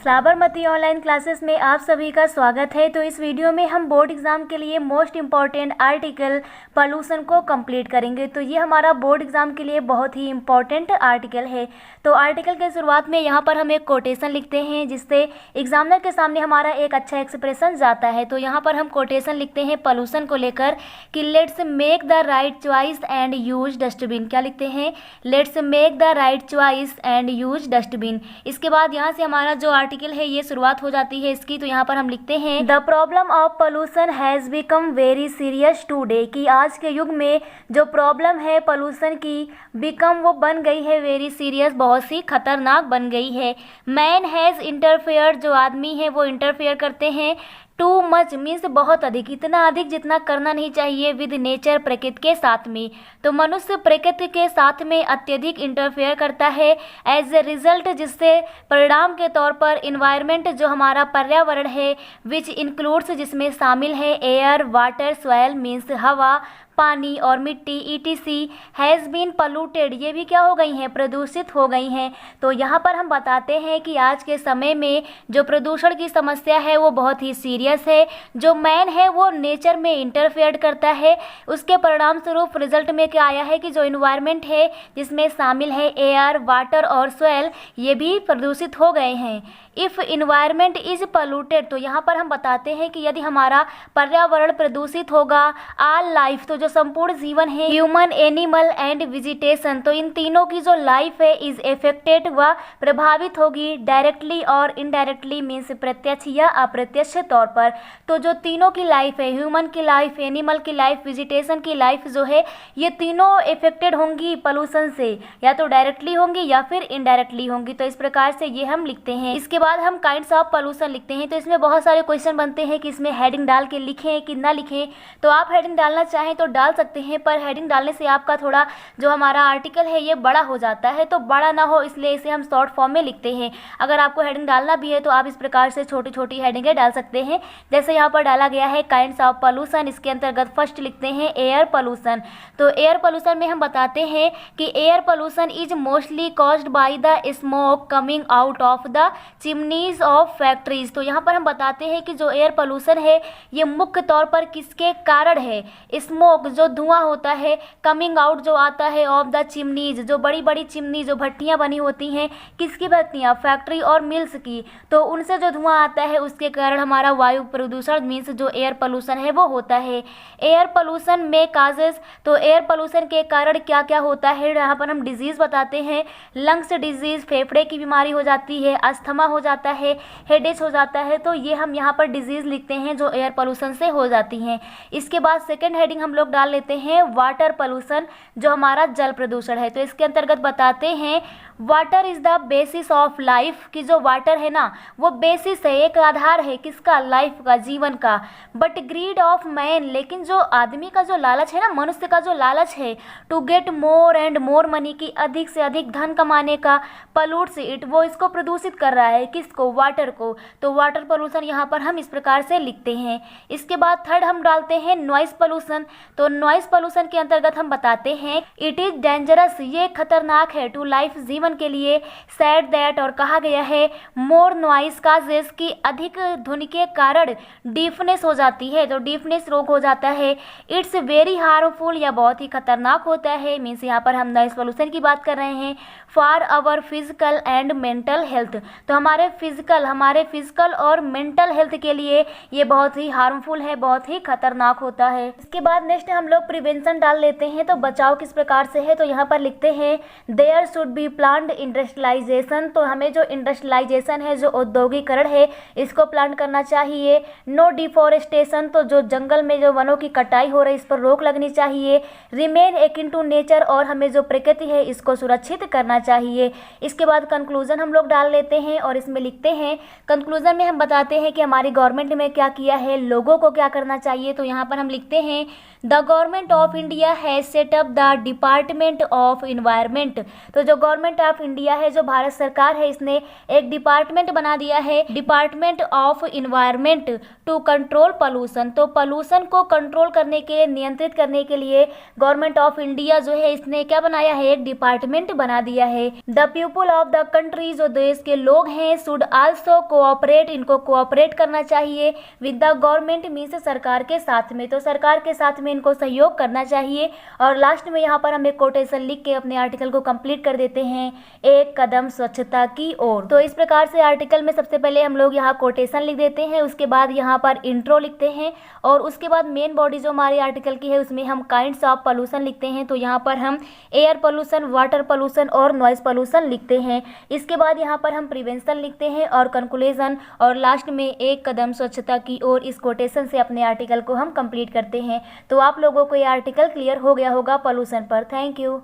Sabarmati online classes में आप सभी का स्वागत है। तो इस वीडियो में हम बोर्ड एग्ज़ाम के लिए मोस्ट इम्पॉर्टेंट आर्टिकल पॉल्यूशन को कंप्लीट करेंगे। तो ये हमारा बोर्ड एग्ज़ाम के लिए बहुत ही इम्पॉर्टेंट आर्टिकल है। तो आर्टिकल के शुरुआत में यहाँ पर हम एक कोटेशन लिखते हैं जिससे एग्जामिनर के सामने हमारा एक अच्छा एक्सप्रेशन जाता है। तो यहाँ पर हम कोटेशन लिखते हैं पॉल्यूशन को लेकर कि let's make the right choice and use dustbin. क्या लिखते हैं? Let's make the right choice and use dustbin. इसके बाद यहाँ से हमारा जो आर्टिकल है ये शुरुआत हो जाती है इसकी। तो यहाँ पर हम लिखते हैं the problem of pollution has become very serious today, कि आज के युग में जो प्रॉब्लम है पोल्यूशन की बिकम वो बन गई है वेरी सीरियस, बहुत सी खतरनाक बन गई है। मैन हैज़ इंटरफेयर, जो आदमी है वो इंटरफेयर करते हैं। टू मच मीन्स बहुत अधिक, इतना अधिक जितना करना नहीं चाहिए। विद नेचर, प्रकृति के साथ में। तो मनुष्य प्रकृति के साथ में अत्यधिक इंटरफेयर करता है। एज ए रिजल्ट, जिससे परिणाम के तौर पर इन्वायरमेंट जो हमारा पर्यावरण है, विच इंक्लूड्स जिसमें शामिल है एयर, वाटर, सॉइल मीन्स हवा, पानी और मिट्टी, ईटीसी हैज़ बीन पॉल्यूटेड, ये भी क्या हो गई हैं? प्रदूषित हो गई हैं। तो यहाँ पर हम बताते हैं कि आज के समय में जो प्रदूषण की समस्या है वो बहुत ही सीरियस है। जो मैन है वो नेचर में इंटरफेयर करता है, उसके परिणाम स्वरूप रिजल्ट में क्या आया है कि जो इन्वायरमेंट है जिसमें शामिल है एयर, वाटर और सॉइल, ये भी प्रदूषित हो गए हैं। इफ़ इन्वायरमेंट इज पॉल्यूटेड, तो यहाँ पर हम बताते हैं कि यदि हमारा पर्यावरण प्रदूषित होगा, ऑल लाइफ, तो जो संपूर्ण जीवन है, ह्यूमन, एनिमल एंड वेजिटेशन, तो इन तीनों की जो लाइफ है इज इफेक्टेड, वह प्रभावित होगी। डायरेक्टली और इनडायरेक्टली मीन्स प्रत्यक्ष या अप्रत्यक्ष तौर पर। तो जो तीनों की लाइफ है, ह्यूमन की लाइफ, एनिमल की लाइफ, वेजिटेशन की लाइफ जो है, ये तीनों इफेक्टेड होंगी पोल्यूशन से, या तो डायरेक्टली होंगी या फिर इनडायरेक्टली होंगी। तो इस प्रकार से ये हम लिखते हैं। इसके बाद हम काइंड्स ऑफ पोल्यूशन लिखते हैं। तो इसमें बहुत सारे क्वेश्चन बनते हैं कि इसमें हेडिंग डाल के लिखें कि ना लिखें। तो आप हेडिंग डालना चाहें तो डाल सकते हैं, पर हेडिंग डालने से आपका थोड़ा जो हमारा आर्टिकल है ये बड़ा हो जाता है, तो बड़ा ना हो इसलिए इसे हम शॉर्ट फॉर्म में लिखते हैं। अगर आपको हेडिंग डालना भी है तो आप इस प्रकार से छोटी छोटी हेडिंगें डाल सकते हैं। जैसे यहाँ पर डाला गया है काइंड्स ऑफ पोल्यूशन, इसके अंतर्गत फर्स्ट लिखते हैं एयर पोल्यूशन। तो एयर पोल्यूशन में हम बताते हैं कि air pollution is mostly caused by the smoke coming out of the chimneys of factories. तो यहाँ पर हम बताते हैं कि जो एयर पोल्यूशन है ये मुख्य तौर पर किसके कारण है? स्मोक, जो धुआं होता है, कमिंग आउट जो आता है ऑफ द चिमनीज, जो बड़ी बड़ी चिमनी, जो भट्टियाँ बनी होती हैं, किसकी भट्टियाँ? फैक्ट्री और मिल्स की। तो उनसे जो धुआं आता है उसके कारण हमारा वायु प्रदूषण मीन्स जो एयर पोल्यूशन है वो होता है। एयर पोल्यूशन में काजेस, तो एयर पोल्यूशन के कारण क्या क्या होता है? यहाँ पर हम डिजीज़ बताते हैं। लंग्स डिजीज़, फेफड़े की बीमारी हो जाती है, अस्थमा हो जाता है, हेडेक हो जाता है। तो ये हम यहाँ पर डिजीज़ लिखते हैं जो एयर पोल्यूशन से हो जाती हैं। इसके बाद सेकंड हेडिंग हम लोग डाल लेते हैं वाटर पोल्यूशन, जो हमारा जल प्रदूषण है। तो इसके अंतर्गत बताते हैं water is the basis of life, कि जो वाटर है ना वो बेसिस है, एक आधार है किसका? लाइफ का, जीवन का। बट ग्रीड ऑफ मैन, लेकिन जो आदमी का जो लालच है ना, मनुष्य का जो लालच है, to get more and more money, की अधिक से अधिक धन कमाने का, पॉल्यूट्स इट, वो इसको प्रदूषित कर रहा है। किसको? वाटर को। तो वाटर पोल्यूशन यहाँ पर हम इस प्रकार से लिखते हैं। इसके बाद थर्ड हम डालते हैं नॉइस पोल्यूशन। तो नॉइस पोल्यूशन के अंतर्गत हम बताते हैं इट इज डेंजरस, ये खतरनाक है, टू लाइफ, जीवन के लिए। सैड दैट, और कहा गया है मोर नॉइस काजेस, की अधिक ध्वनि के कारण डीफनेस हो जाती है, तो डीफनेस रोग हो जाता है। इट्स वेरी हार्मफुल, या बहुत ही खतरनाक होता है, मीन्स यहाँ पर हम नॉइस पोल्यूशन की बात कर रहे हैं। For our physical and mental health, तो हमारे फिजिकल और मेंटल हेल्थ के लिए ये बहुत ही हार्मफुल है, बहुत ही खतरनाक होता है। इसके बाद नेक्स्ट हम लोग प्रिवेंशन डाल लेते हैं। तो बचाव किस प्रकार से है? तो यहाँ पर लिखते हैं there should be plant industrialization, तो हमें जो इंडस्ट्रियलाइजेशन है, जो औद्योगिकरण है, इसको प्लांट करना चाहिए। नो डिफॉरेस्टेशन, तो जो जंगल में जो वनों की कटाई हो रही है इस पर रोक लगनी चाहिए। रिमेन एकिन टू नेचर, और हमें जो प्रकृति है इसको सुरक्षित करना चाहिए। इसके बाद कंक्लूजन हम लोग डाल लेते हैं और इसमें लिखते हैं, कंक्लूजन में हम बताते हैं कि हमारी गवर्नमेंट ने क्या किया है, लोगों को क्या करना चाहिए। तो यहाँ पर हम लिखते हैं the government of India has set up the department of environment, तो जो गवर्नमेंट ऑफ इंडिया है, जो भारत सरकार है, इसने एक डिपार्टमेंट बना दिया है, department of environment, to control pollution. तो पोल्यूशन को कंट्रोल करने के लिए, नियंत्रित करने के लिए गवर्नमेंट ऑफ इंडिया जो है इसने क्या बनाया है, एक डिपार्टमेंट बना दिया है। The people of the country, जो देश के लोग हैं, शुड आल्सो कोऑपरेट, इनको कोऑपरेट करना चाहिए विद द गवर्नमेंट, मीन्स सरकार के साथ में, तो सरकार के साथ में इनको सहयोग करना चाहिए। और लास्ट में यहाँ पर हम एक कोटेशन लिख के अपने आर्टिकल को कंप्लीट कर देते हैं, एक कदम स्वच्छता की ओर। तो इस प्रकार से आर्टिकल में सबसे पहले हम लोग यहाँ कोटेशन लिख देते हैं, उसके बाद यहाँ पर इंट्रो लिखते हैं और उसके बाद मेन बॉडी जो हमारे आर्टिकल की है उसमें हम काइंड्स ऑफ पोल्यूशन लिखते हैं। तो यहाँ पर हम एयर पोल्यूशन, वाटर पोल्यूशन और नॉइज पोल्यूशन लिखते हैं। इसके बाद यहाँ पर हम प्रिवेंशन लिखते हैं और कंक्लूजन, और लास्ट में एक कदम स्वच्छता की ओर। इस कोटेशन से अपने आर्टिकल को हम कंप्लीट करते हैं। तो आप लोगों को ये आर्टिकल क्लियर हो गया होगा पोल्यूशन पर। Thank you.